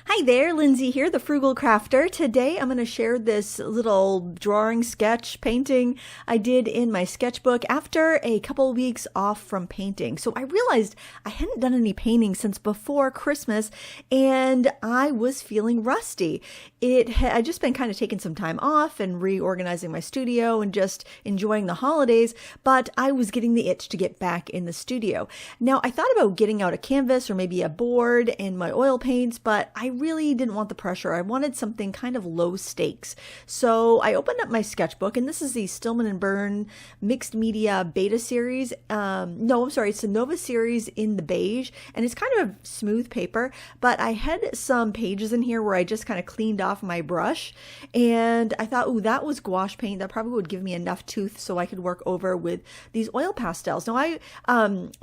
Hi there, Lindsay here, the Frugal Crafter. Today I'm going to share this little drawing, sketch, painting I did in my sketchbook after a couple weeks off from painting. So I realized I hadn't done any painting since before Christmas and I was feeling rusty. I'd just been kind of taking some time off and reorganizing my studio and just enjoying the holidays, but I was getting the itch to get back in the studio. Now I thought about getting out a canvas or maybe a board and my oil paints, but I really didn't want the pressure. I wanted something kind of low stakes. So I opened up my sketchbook, and this is the Stillman and Byrne mixed media beta series. It's the Nova series in the beige, and it's kind of a smooth paper, but I had some pages in here where I just kind of cleaned off my brush, and I thought, ooh, that was gouache paint. That probably would give me enough tooth so I could work over with these oil pastels. Now I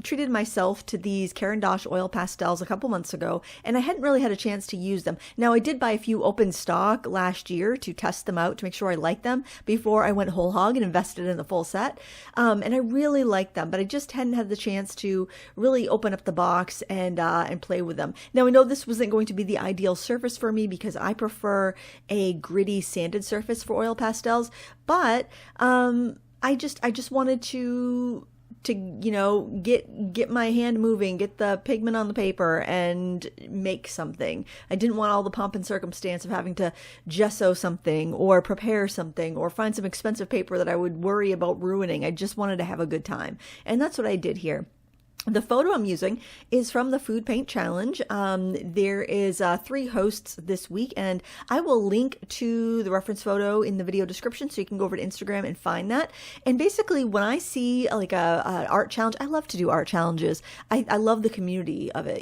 treated myself to these Caran d'Ache oil pastels a couple months ago, and I hadn't really had a chance to use them. Now I did buy a few open stock last year to test them out to make sure I liked them before I went whole hog and invested in the full set. And I really liked them, but I just hadn't had the chance to really open up the box and play with them. Now I know this wasn't going to be the ideal surface for me because I prefer a gritty sanded surface for oil pastels, but I just wanted to get my hand moving, get the pigment on the paper and make something. I didn't want all the pomp and circumstance of having to gesso something or prepare something or find some expensive paper that I would worry about ruining. I just wanted to have a good time. And that's what I did here. The photo I'm using is from the Food Paint Challenge. There is 3 hosts this week, and I will link to the reference photo in the video description so you can go over to Instagram and find that. And basically, when I see like a art challenge, I love to do art challenges. I love the community of it,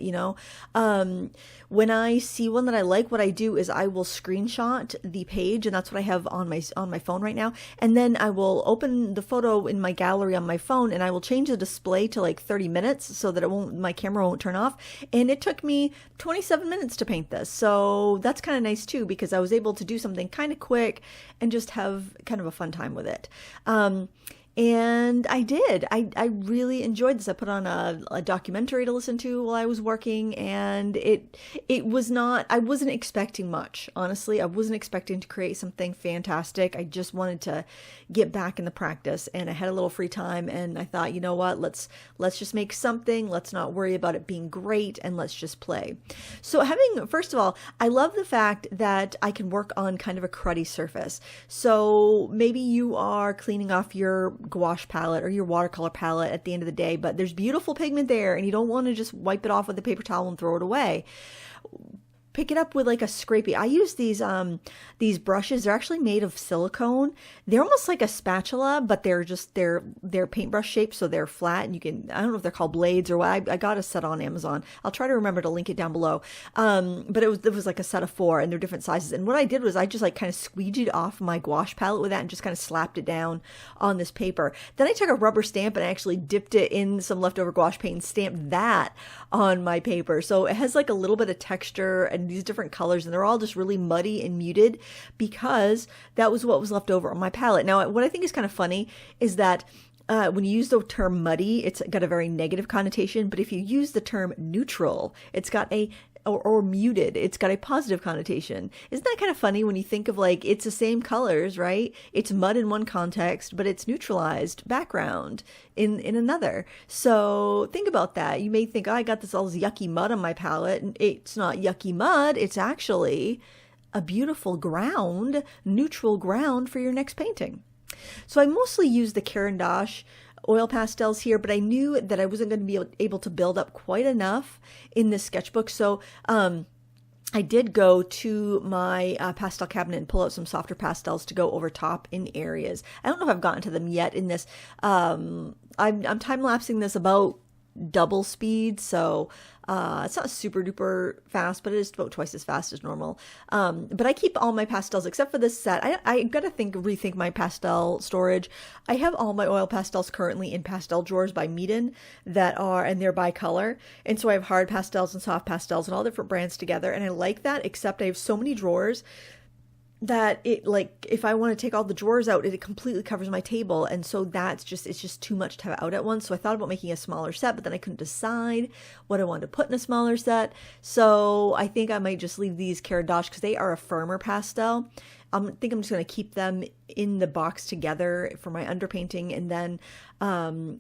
when I see one that I like, what I do is I will screenshot the page, and that's what I have on my phone right now. And then I will open the photo in my gallery on my phone, and I will change the display to like 30 minutes so that my camera won't turn off. And it took me 27 minutes to paint this. So that's kind of nice too, because I was able to do something kind of quick and just have kind of a fun time with it. And I did. I really enjoyed this. I put on a documentary to listen to while I was working, and it was not, I wasn't expecting much, honestly. I wasn't expecting to create something fantastic. I just wanted to get back in the practice, and I had a little free time, and I thought, you know what, let's just make something. Let's not worry about it being great, and let's just play. So first of all, I love the fact that I can work on kind of a cruddy surface. So maybe you are cleaning off your gouache palette or your watercolor palette at the end of the day, but there's beautiful pigment there and you don't want to just wipe it off with a paper towel and throw it away. Pick it up with like a scrapie. I use these brushes. They're actually made of silicone. They're almost like a spatula, but they're paintbrush shaped, so they're flat. And I don't know if they're called blades or what. I got a set on Amazon. I'll try to remember to link it down below. But it was like a set of 4, and they're different sizes. And what I did was I just like kind of squeegeed off my gouache palette with that and just kind of slapped it down on this paper. Then I took a rubber stamp and I actually dipped it in some leftover gouache paint and stamped that on my paper. So it has like a little bit of texture and these different colors, and they're all just really muddy and muted because that was what was left over on my palette. Now, what I think is kind of funny is that when you use the term muddy, it's got a very negative connotation, but if you use the term neutral, it's got or muted, it's got a positive connotation. Isn't that kind of funny when you think of like, it's the same colors, right? It's mud in one context, but it's neutralized background in another. So think about that. You may think, oh, I got all this yucky mud on my palette. And it's not yucky mud. It's actually a beautiful ground, neutral ground for your next painting. So I mostly use the Caran d'Ache oil pastels here, but I knew that I wasn't going to be able to build up quite enough in this sketchbook. So I did go to my pastel cabinet and pull out some softer pastels to go over top in areas. I don't know if I've gotten to them yet in this. I'm time-lapsing this about double speed, so it's not super duper fast, but it is about twice as fast as normal. But I keep all my pastels except for this set. I gotta rethink my pastel storage. I have all my oil pastels currently in pastel drawers by Meeden and they're by color. And so I have hard pastels and soft pastels and all different brands together. And I like that, except I have so many drawers that it, like, if I want to take all the drawers out, it completely covers my table. And so it's just too much to have out at once. So I thought about making a smaller set, but then I couldn't decide what I wanted to put in a smaller set. So I think I might just leave these Caradosh because they are a firmer pastel. I think I'm just going to keep them in the box together for my underpainting, and then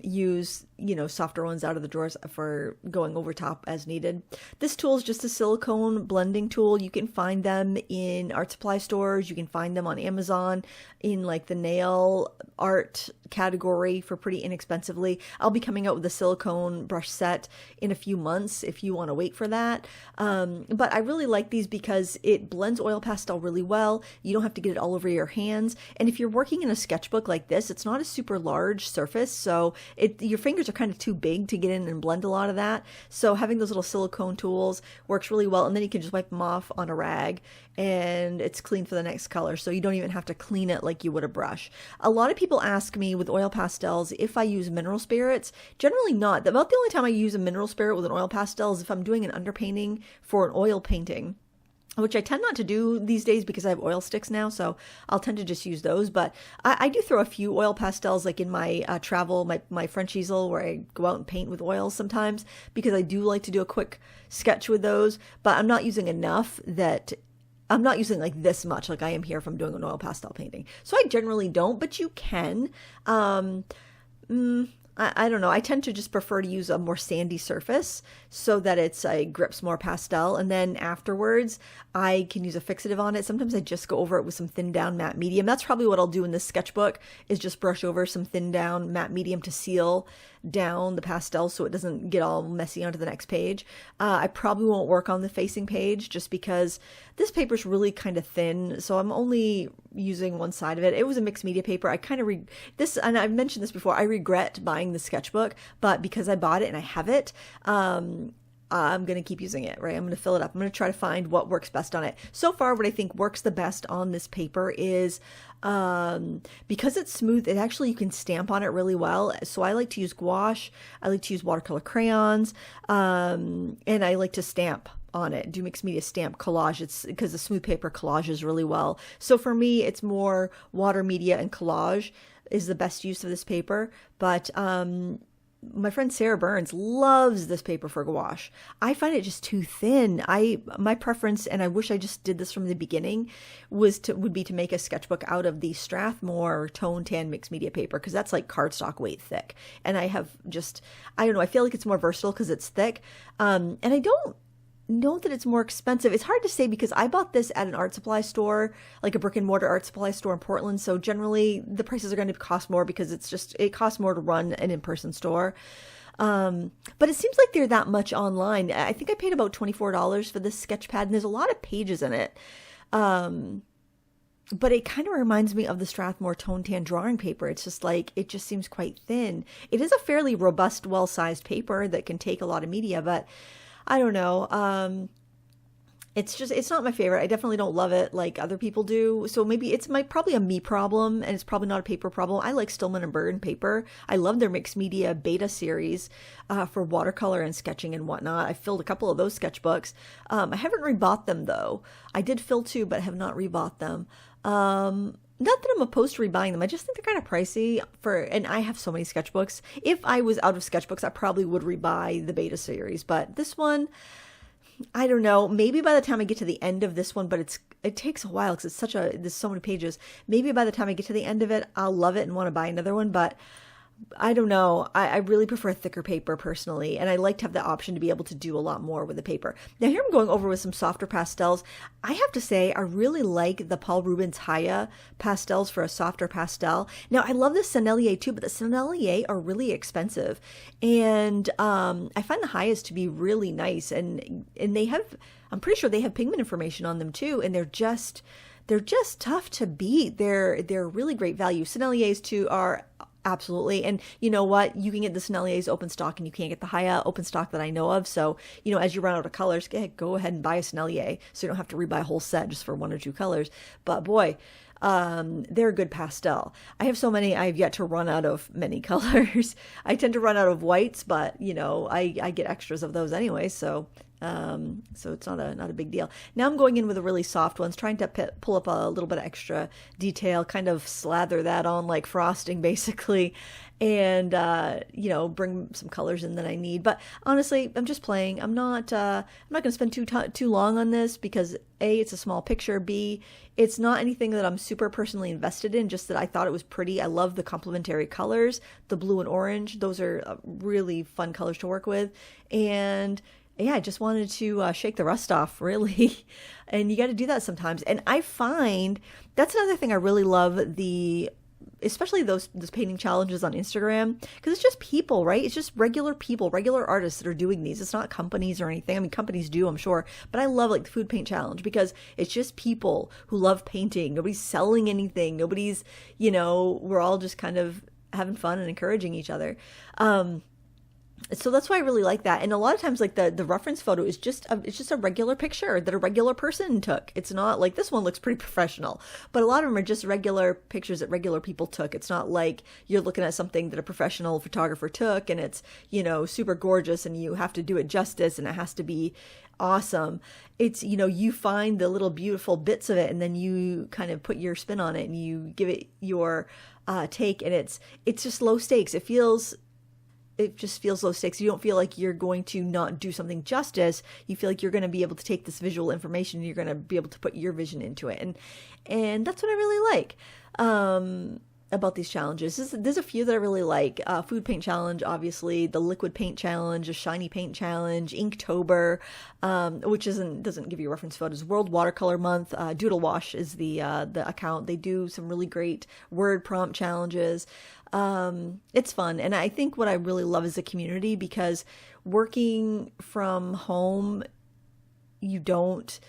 use, softer ones out of the drawers for going over top as needed. This tool is just a silicone blending tool. You can find them in art supply stores. You can find them on Amazon in like the nail art category for pretty inexpensively. I'll be coming out with a silicone brush set in a few months if you want to wait for that. But I really like these because it blends oil pastel really well. You don't have to get it all over your hands. And if you're working in a sketchbook like this, it's not a super large surface, so your fingers are kind of too big to get in and blend a lot of that. So having those little silicone tools works really well, and then you can just wipe them off on a rag and it's clean for the next color, so you don't even have to clean it like you would a brush. A lot of people ask me with oil pastels if I use mineral spirits. Generally not. About the only time I use a mineral spirit with an oil pastel is if I'm doing an underpainting for an oil painting, which I tend not to do these days because I have oil sticks now, so I'll tend to just use those. But I do throw a few oil pastels, like in my travel, my French easel, where I go out and paint with oils sometimes, because I do like to do a quick sketch with those, but I'm not using enough that I'm not using like this much like I am here if I'm doing an oil pastel painting. So I generally don't, but you can. I don't know. I tend to just prefer to use a more sandy surface so that it grips more pastel. And then afterwards, I can use a fixative on it. Sometimes I just go over it with some thin down matte medium. That's probably what I'll do in this sketchbook, is just brush over some thin down matte medium to seal down the pastel so it doesn't get all messy onto the next page. I probably won't work on the facing page just because this paper is really kind of thin, so I'm only using one side of it. It was a mixed media paper. I kind of and I've mentioned this before, I regret buying the sketchbook, but because I bought it and I have it, I'm going to keep using it, right? I'm going to fill it up. I'm going to try to find what works best on it. So far, what I think works the best on this paper is, because it's smooth, you can stamp on it really well. So I like to use gouache. I like to use watercolor crayons. And I like to stamp on it, do mixed media stamp collage. It's because the smooth paper collages really well. So for me, it's more water media and collage is the best use of this paper. But, my friend Sarah Burns loves this paper for gouache. I find it just too thin. My preference, and I wish I just did this from the beginning, would be to make a sketchbook out of the Strathmore Tone Tan mixed media paper, because that's like cardstock weight thick. And I don't know, I feel like it's more versatile because it's thick. And I don't know that it's more expensive. It's hard to say because I bought this at an art supply store, like a brick and mortar art supply store in Portland. So generally the prices are going to cost more because it costs more to run an in-person store. But it seems like they're that much online. I think I paid about $24 for this sketch pad, and there's a lot of pages in it. But it kind of reminds me of the Strathmore Tone Tan drawing paper. It's just like, it just seems quite thin. It is a fairly robust, well-sized paper that can take a lot of media, but I don't know. It's not my favorite. I definitely don't love it like other people do. So maybe it's probably a me problem, and it's probably not a paper problem. I like Stillman & Bird paper. I love their mixed media beta series for watercolor and sketching and whatnot. I filled a couple of those sketchbooks. I haven't rebought them though. I did fill two, but have not rebought them. Not that I'm opposed to rebuying them. I just think they're kind of pricey and I have so many sketchbooks. If I was out of sketchbooks, I probably would rebuy the beta series. But this one, I don't know. Maybe by the time I get to the end of this one, but it takes a while because there's so many pages. Maybe by the time I get to the end of it, I'll love it and want to buy another one. But I don't know. I really prefer thicker paper personally, and I like to have the option to be able to do a lot more with the paper. Now here I'm going over with some softer pastels. I have to say I really like the Paul Rubens Haya pastels for a softer pastel. Now I love the Sennelier too, but the Sennelier are really expensive, and I find the Hayas to be really nice, and I'm pretty sure they have pigment information on them too, and they're just tough to beat. They're really great value. Senneliers too are. Absolutely. And you know what? You can get the Senneliers open stock, and you can't get the Haya open stock that I know of. So, as you run out of colors, go ahead and buy a Sennelier so you don't have to rebuy a whole set just for one or two colors. But boy, they're a good pastel. I have so many, I've yet to run out of many colors. I tend to run out of whites, but I get extras of those anyway, so it's not a big deal. Now I'm going in with the really soft ones, trying to pull up a little bit of extra detail, kind of slather that on like frosting basically, and bring some colors in that I need. But honestly, I'm just playing. I'm not going to spend too long on this because A, it's a small picture. B, it's not anything that I'm super personally invested in, just that I thought it was pretty. I love the complementary colors, the blue and orange. Those are really fun colors to work with. And yeah, I just wanted to shake the rust off, really. And you got to do that sometimes. And I find that's another thing I really love, especially those painting challenges on Instagram, because it's just people, right? It's just regular people, regular artists that are doing these. It's not companies or anything. I mean, companies do, I'm sure, but I love like the food paint challenge because it's just people who love painting. Nobody's selling anything. Nobody's, we're all just kind of having fun and encouraging each other. So that's why I really like that. And a lot of times, like the reference photo is it's just a regular picture that a regular person took. It's not like this one looks pretty professional, but a lot of them are just regular pictures that regular people took. It's not like you're looking at something that a professional photographer took and it's, super gorgeous and you have to do it justice and it has to be awesome. It's, you find the little beautiful bits of it and then you kind of put your spin on it and you give it your take, and it's just low stakes. It just feels low stakes. You don't feel like you're going to not do something justice. You feel like you're going to be able to take this visual information and you're going to be able to put your vision into it. And that's what I really like about these challenges. There's a few that I really like. Food paint challenge, obviously, the liquid paint challenge, a shiny paint challenge, Inktober, which doesn't give you reference photos. World Watercolor Month, Doodle Wash is the account. They do some really great word prompt challenges. It's fun. And I think what I really love is the community, because working from home, you don't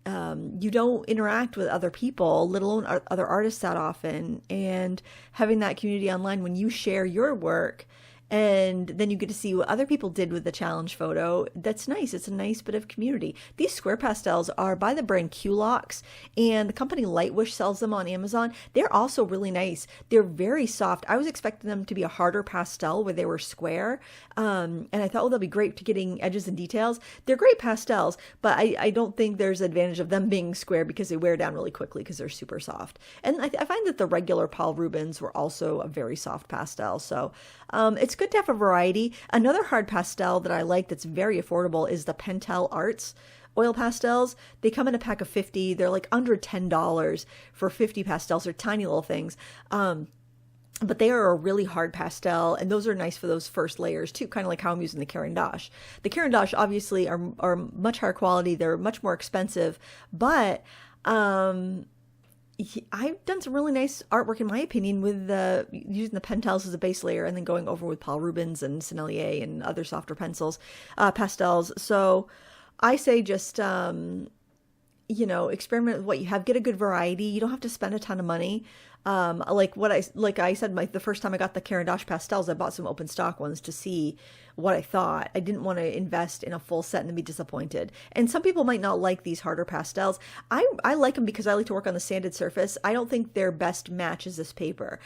interact with other people, let alone other artists that often. And having that community online, when you share your work and then you get to see what other people did with the challenge photo, that's nice. It's a nice bit of community. These square pastels are by the brand Q-Lox, and the company Lightwish sells them on Amazon. They're also really nice. They're very soft. I was expecting them to be a harder pastel where they were square, and I thought, oh, they'll be great to getting edges and details. They're great pastels, but I don't think there's advantage of them being square because they wear down really quickly because they're super soft. And I find that the regular Paul Rubens were also a very soft pastel, so it's good to have a variety. Another hard pastel that I like that's very affordable is the Pentel Arts oil pastels. They come in a pack of 50. They're like under $10 for 50 pastels. They're tiny little things. But they are a really hard pastel, and those are nice for those first layers too, kind of like how I'm using the Caran d'Ache. The Caran d'Ache obviously are much higher quality. They're much more expensive, but I've done some really nice artwork, in my opinion, with using the Pentels as a base layer and then going over with Paul Rubens and Sennelier and other softer pastels. So I say just, experiment with what you have. Get a good variety. You don't have to spend a ton of money. Like I said, the first time I got the Caran d'Ache pastels, I bought some open stock ones to see what I thought. I didn't want to invest in a full set and then be disappointed. And some people might not like these harder pastels. I like them because I like to work on the sanded surface. I don't think their best match is this paper.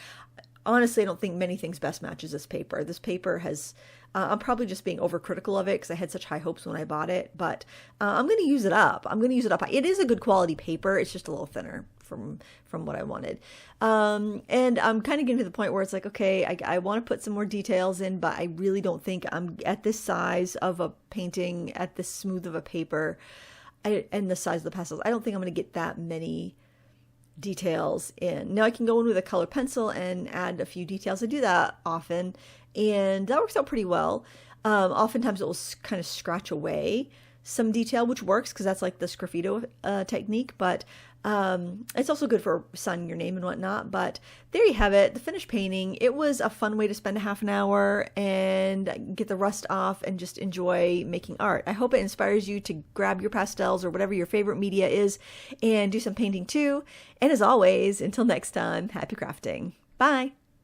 Honestly, I don't think many things best matches this paper. This paper has, I'm probably just being overcritical of it because I had such high hopes when I bought it, but I'm going to use it up. It is a good quality paper. It's just a little thinner from what I wanted. And I'm kind of getting to the point where it's like, okay, I want to put some more details in, but I really don't think I'm at this size of a painting, at this smooth of a paper, and the size of the pastels. I don't think I'm going to get that many details in. Now I can go in with a colored pencil and add a few details. I do that often, and that works out pretty well. Oftentimes it will kind of scratch away some detail, which works because that's like the sgraffito technique, but it's also good for signing your name and whatnot. But there you have it, the finished painting. It was a fun way to spend a half an hour and get the rust off and just enjoy making art. I hope it inspires you to grab your pastels or whatever your favorite media is and do some painting too. And as always, until next time, happy crafting. Bye.